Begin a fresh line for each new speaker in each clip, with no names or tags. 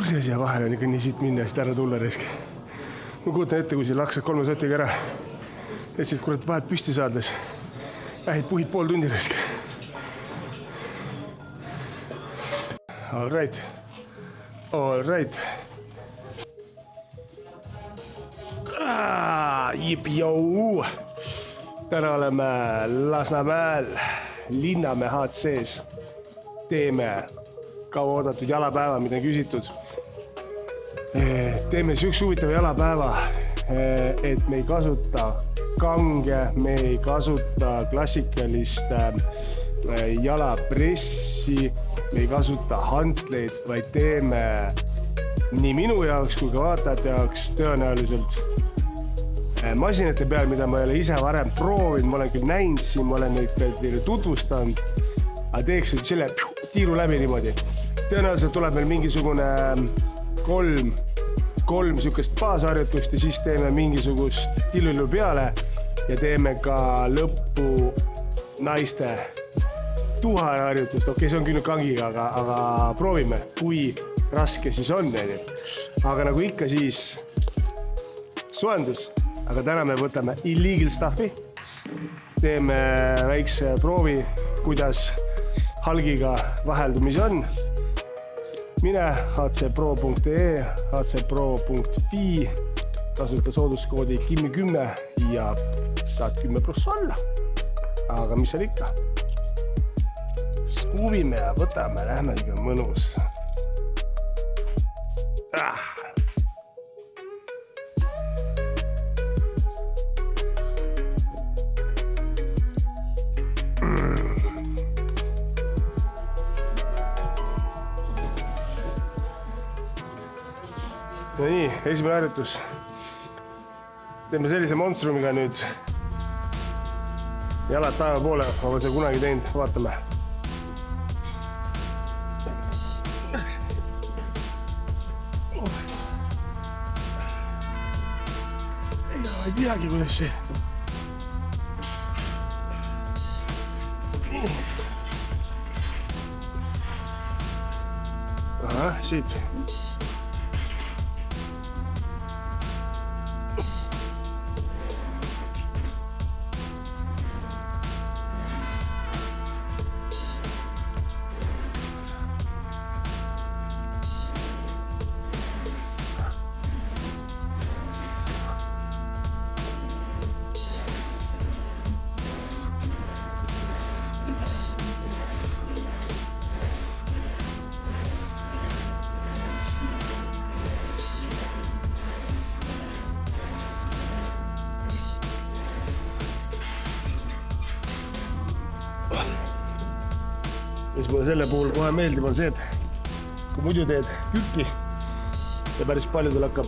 tuli siia vahele on ikka nii siit minna ja siit ära tulla risk. Ma kuutan ette, kui siin laksad 3 sotiga ära. Et siit kurat vahet püsti saades. Ähid puhid pool tundi risk. All right. All right. Jip-jou! Täna oleme Lasnamäel Linnamäe HC-s. Teeme kaua oodatud jalapäeva, mida on küsitud. Teeme üks huvitav jalapäeva, et me ei kasuta kange, me ei kasuta klassikalist jalapressi, me ei kasuta hantleid, vaid teeme nii minu jaoks kui ka vaatajate jaoks tõenäoliselt masinate peal, mida ma ei ole ise varem proovinud, ma olen küll näinud siin, ma olen neid teile tutvustanud, aga teeks nüüd selle tiiru läbi niimoodi. Tõenäoliselt tuleb meil mingisugune kolm sükest baasharjutust ja siis teeme mingisugust tillilu peale ja teeme ka lõppu naiste tuhaharjutust. Okei, see on küll kangiga, aga proovime, kui raske siis on. Aga nagu ikka siis soendus. Aga täna me võtame illegal stuffi, teeme väikse proovi, kuidas halgiga vaheldumisi on. Mine hcpro.ee, hcpro.fi, kasuta sooduskoodi KIMMI10 ja saad 10% alla. Aga mis seal ikka? Skuuvime ja võtame, lähme ikka mõnus. No nii, esimene harjutus. Teeme sellise monstrumiga nüüd jalad taeva poole, ma olen seda kunagi teinud, vaatame. Ei teagi, kuidas see. Aha, siit. Mis mulle selle puhul kohe meeldib on see, et kui muidu teed kükki ja päris paljudel hakkab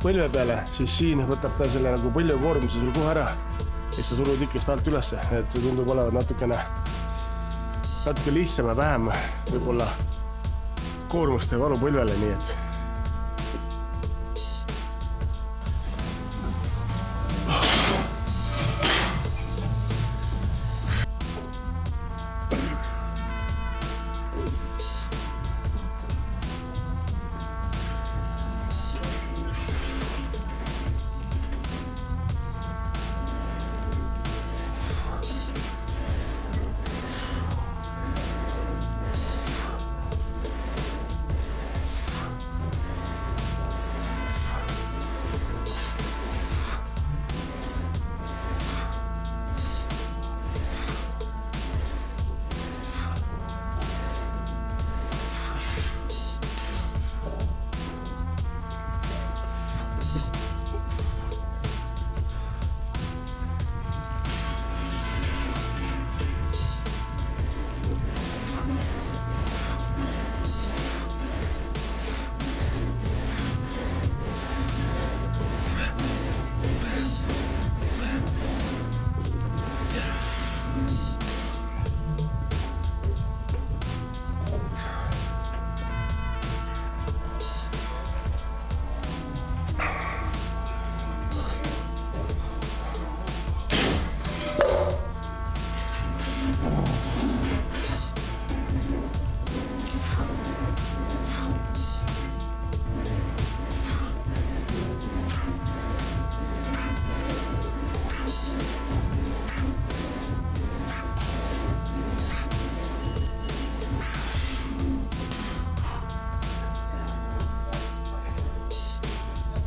põlve peale, siis siin võtab ta selle nagu põlvekoormuse sul kohe ära ja siis sa surud ikkest alt ülesse, et see tundub olevat natuke lihtsam ja vähem võib-olla koormust ja valu põlvele, nii et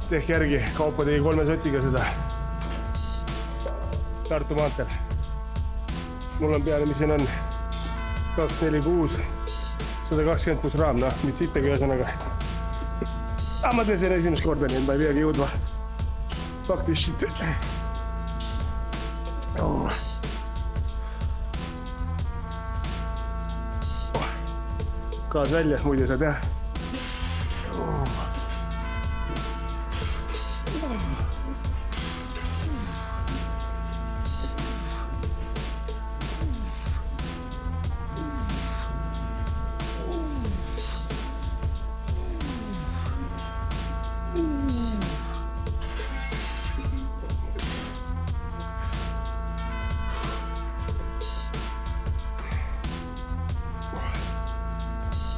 tehke järgi, Kaupo tegi 3 sotiga seda Tartu maanteel. Mul on peale, mis siin on 2, 4, 6, 120 pluss raam, noh, nüüd sittagi ühesõnaga. Ma teen selle esimest korda, nii et ma ei peagi jõudma. Fuck this shit. Gaas välja, muidu saad jah.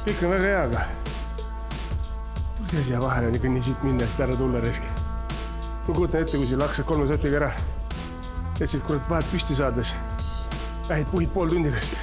Kõik on väga hea, aga siia vahele on ikka nii siit minna, sest ära tulla riski. Ma kuutan ette, kui siin laksad 3 sotiga ära. Et siit kurat vahet püsti saades vähid puhid pool tundi riski.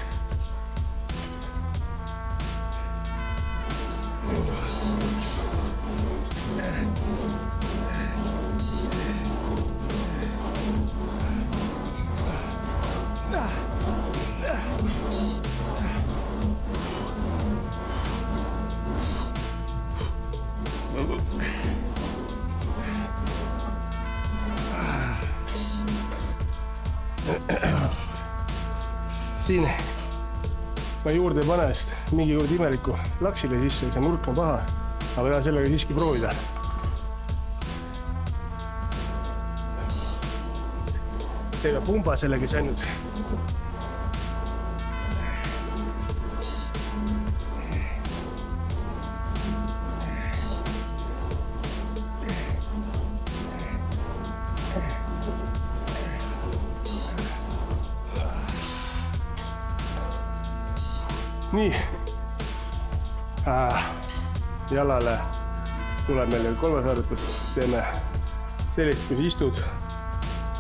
Siin ma juurde ei pane, sest mingi kord imeliku laksile sisse, see nurk on paha, aga tahan sellega siiski proovida. Ega pumba sellega saanud. Nii, jalale tuleb meil 3 harjutus, teeme sellist, kui istud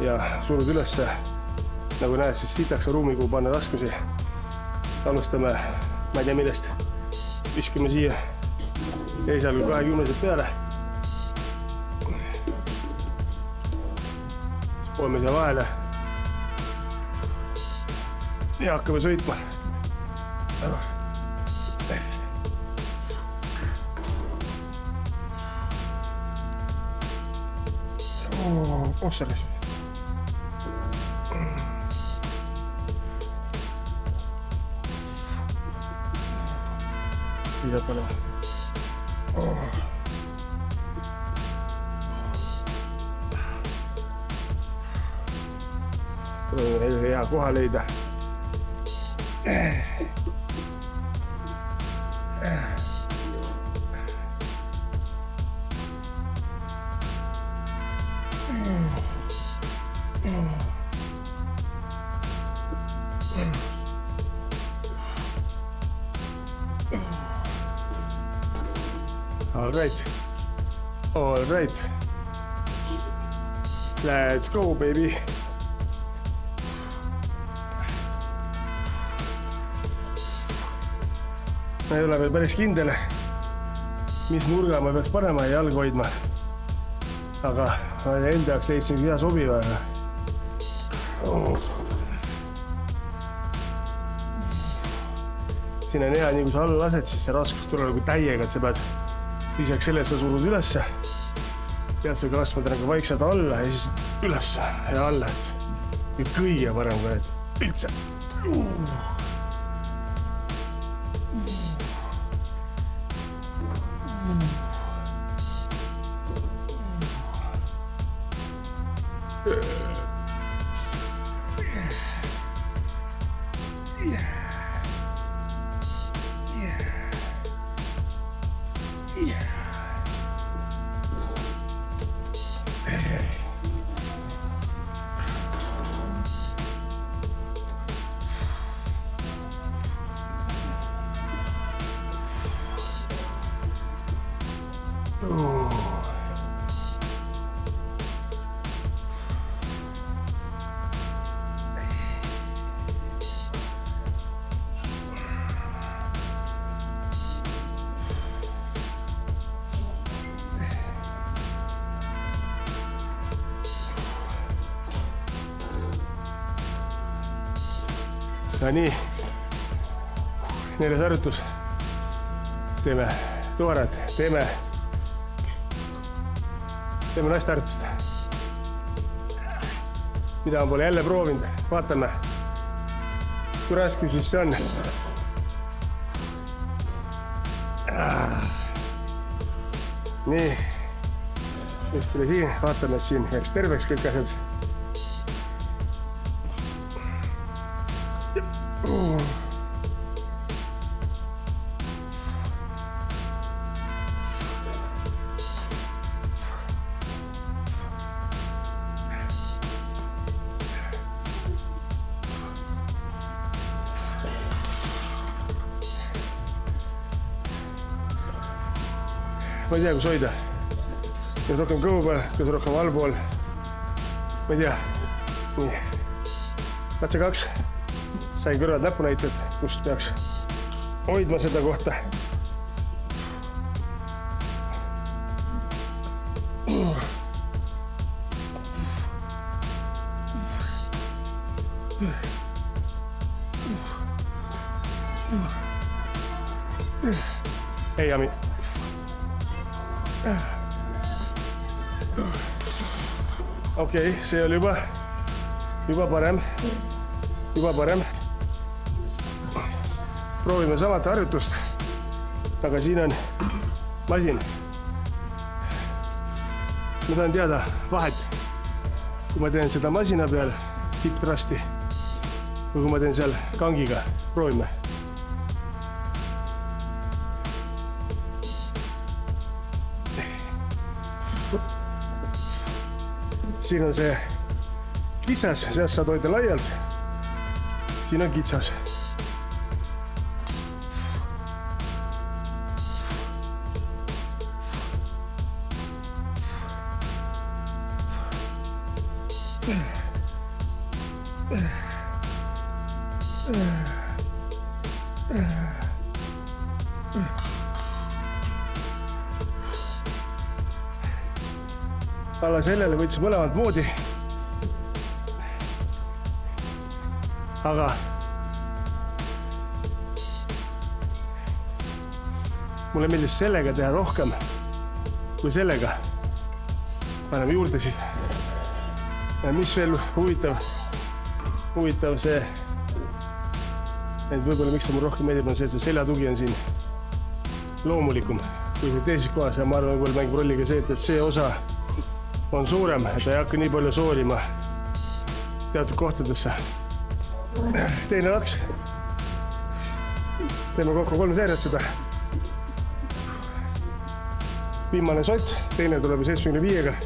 ja surud ülesse, nagu näed, siis sitaks on ruumi, kuhu panna taskusi. Alustame, ma ei tea millest, viskame siia esialgu 20 peale. Siis poeme siia vahele ja hakkame sõitma. Selles. Mida pole. Proovime hea koha leida. All right. Let's go, baby. Ma ei ole veel päris kindel, mis nurga ma peaks panema ja jalga hoidma. Aga enda jaoks leidsin hea sobiva. Siin on hea, nii kui sa alla lased, siis see raskus tuleb nagu täiega, et sa pead lisaks selle, et sa surud ülesse. Pead sa kasvama tänaga vaikselt alla ja siis ülesse ja alla, et kõige parem ka, et üldse. ja nii. 4. harjutus. Teeme tuharad, teeme naiste harjutust. Mida ma pole jälle proovinud, vaatame, kui raske siis see on. Nii, just tuli siin, vaatame, et siin jääks terveks kõik asjad. Ma ei tea, kus hoida. Kas rohkem kõhu peal, kas rohkem allpool. Ma ei tea. Nii. Katse 2. Sai kõrvad näppu näitud, kust peaks hoidma seda kohta. Ei, Ami. Okei, see oli juba parem. Proovime samat harjutust, aga siin on masin. Ma tahan teada vahet, kui ma teen seda masina peal hip thrusti või kui ma teen seal kangiga. Proovime. Siin on see kitsas, sealt saad hoida laialt. Siin on kitsas. Alla sellele võtsin mõlemad moodi. Aga mulle meeldis sellega teha rohkem kui sellega. Paneme juurde siis. Ja mis veel huvitav see, et võib-olla miks ta mul rohkem meeldib, on see, et see seljatugi on siin loomulikum kui teises kohas ja ma arvan, võib-olla mängib rolli ka see, et see osa on suurem, et ta ei hakka nii palju soolima teatud kohtadesse. Teine laks. Teeme kokku 3 seeriat seda. Viimane sott, teine tuleb 75-ga.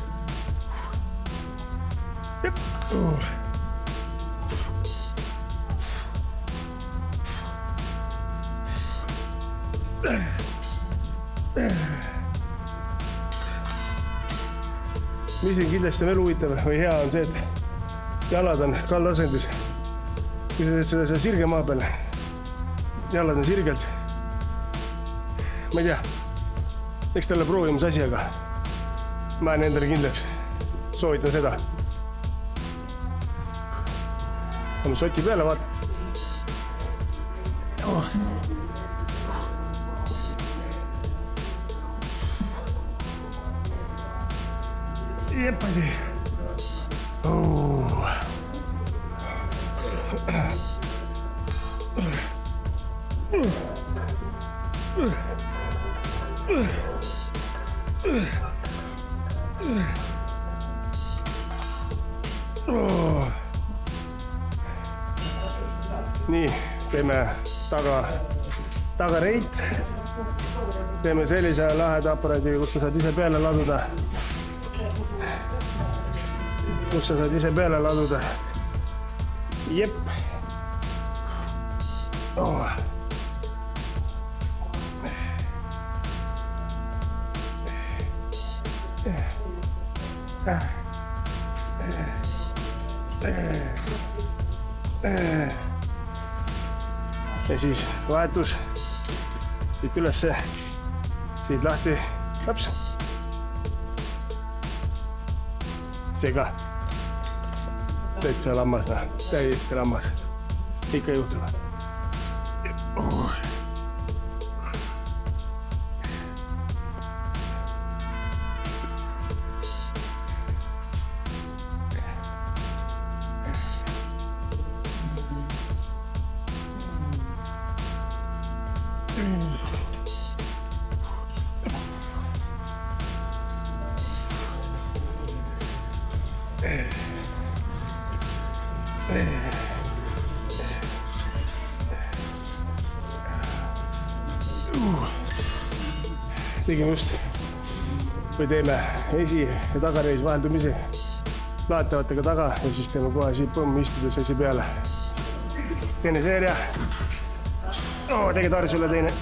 Mis on kindlasti veel huvitav või hea on see, et jalad on kallasendis. Kui sa teed seda sirge maa peal, jalad on sirgelt. Ma ei tea, eks talle proovimus asi, aga ma jään endale kindlaks. Soovitan seda. Lähme soti peale, vaata. Jepadi. Nii, teeme tagareit. Teeme sellise laheda aparaadiga, kus sa saad ise peale laduda. Kus sa saad ise peale laduda. Jep. Ja siis vahetus siit ülesse, siit lahti, laps. See ka täitsa lammas, täiesti lammas. ikka juhtub. Tegime just või teeme esi- ja tagareis vaheldumisi laetavatega taga ja siis teeme kohe siit pommi istudes esi peale. Teine seeria. Tegi tarv sulle teine.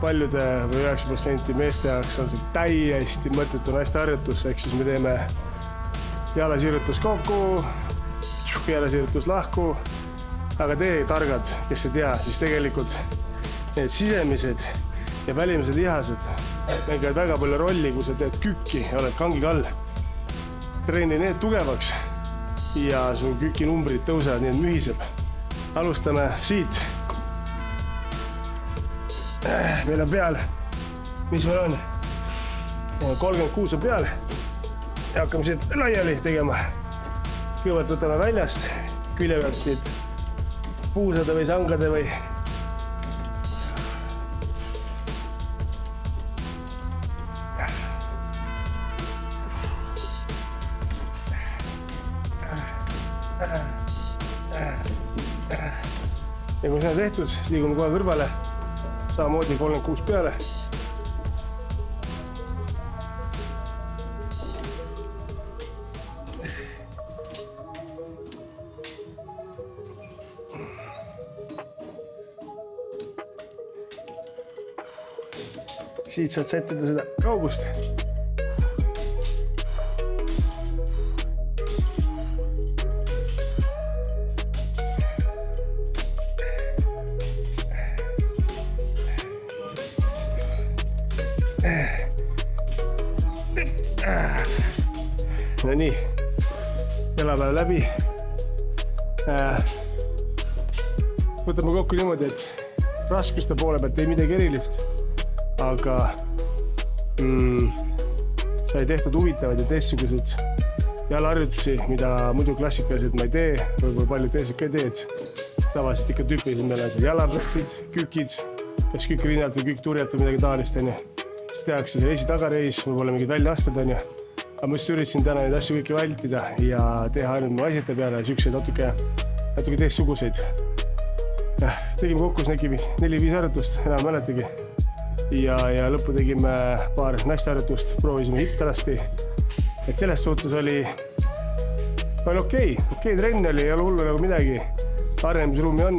Paljude või 9% meeste jaoks on see täiesti mõttetu naiste harjutus, ehk siis me teeme jalasiirrutus kokku, jalasiirrutus lahku, aga teie targad, kes ei tea, siis tegelikult need sisemised ja välimised lihased mängivad väga palju rolli, kui sa teed kükki ja oled kangiga all. Treeni need tugevaks ja su küki numbrid tõusevad, nii et mühiseb. Alustame siit. Meil on peal, mis meil on? 36 on peal ja hakkame siit laiali tegema. Kõigepealt võtame väljast, külje pealt siit puusade või sangade või ja kui see on tehtud, siis liigume kohe kõrvale. Samamoodi 36 peale. Siit saad sättida seda kaugust. No nii, jalapäev läbi. Võtame kokku niimoodi, et raskuste poole pealt ei midagi erilist, aga sai tehtud huvitavaid ja teistsuguseid jalaharjutusi, mida muidu klassikaliselt ma ei tee, võib-olla paljud teised ka ei teed. Tavaliselt ikka tüüpiliselt meil on seal jalapressid, kükid, kas kükk rinnalt või kükk turjalt või midagi taolist, siis tehakse see esi-tagareis, võib-olla mingid väljaasted on ju. Aga ma just üritasin täna neid asju kõiki vältida ja teha ainult mu asjate peale ja siukseid natuke teistsuguseid. tegime kokku äkki 4-5 harjutust, enam mäletagi. Ja lõppu tegime paar naiste harjutust, proovisime hiptarasti. Et selles suhtes oli okei trenn oli, ei ole hullu nagu midagi. Arenemisruumi on,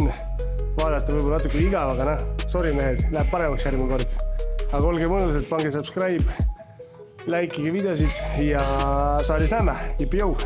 vaadata võib-olla natuke igav, aga sorry mehed, läheb paremaks järgmine kord. Aga olge mõnusad, pange subscribe, likeige videosid ja saalis näeme, jipi jõu!